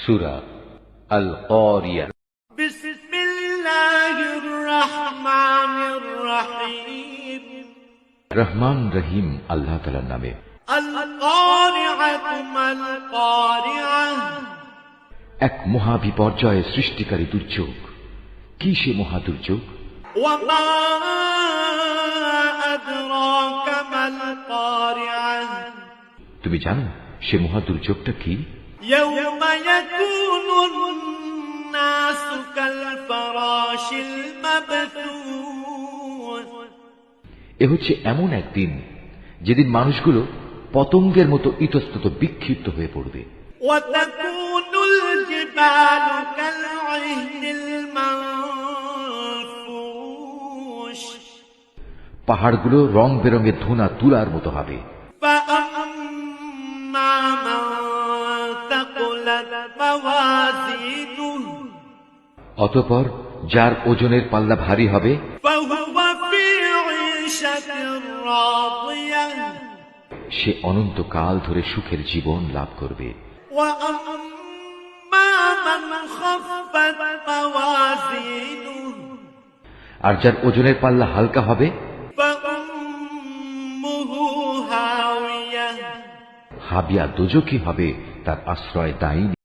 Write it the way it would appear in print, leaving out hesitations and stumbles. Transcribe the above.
সূরা আল কারিয়া। বিসমিল্লাহির রহমানির রহিম। রহমান রহিম আল্লাহ তাআলার নামে। আল কারিআতু মাল কারিআহ। এক মহা বিপর্যয় সৃষ্টিকারী দুর্যোগ। কি সে মহা দুর্যোগ? ওয়া মা আদরাকা মাল কারিআহ। তুমি জানো সে মহা দুর্যোগটা কি? ইয়াউমা ইয়াকুনুন নাসু কাল ফারাশিল মাবথুস। এ হচ্ছে এমন একদিন যেদিন মানুষগুলো পতঙ্গের মতো ইতস্তত বিক্ষিপ্ত হয়ে পড়বে। ওয়া তাকুনুল জিবালু কাল'ইহনিল মানফুশ। পাহাড়গুলো রং বেরঙের ধুনা তুলার মতো হবে। فأما من ثقلت موازينه অতঃপর যার ওজনের পাল্লা ভারী হবে فهو في عيشة راضية সে অনন্তকাল ধরে সুখের জীবন লাভ করবে। وأما من خفت موازينه আর যার ওজনের পাল্লা হালকা হবে فأمه هاوية হাবিয়া দোজখী হবে তার আশ্রয় দায়ী।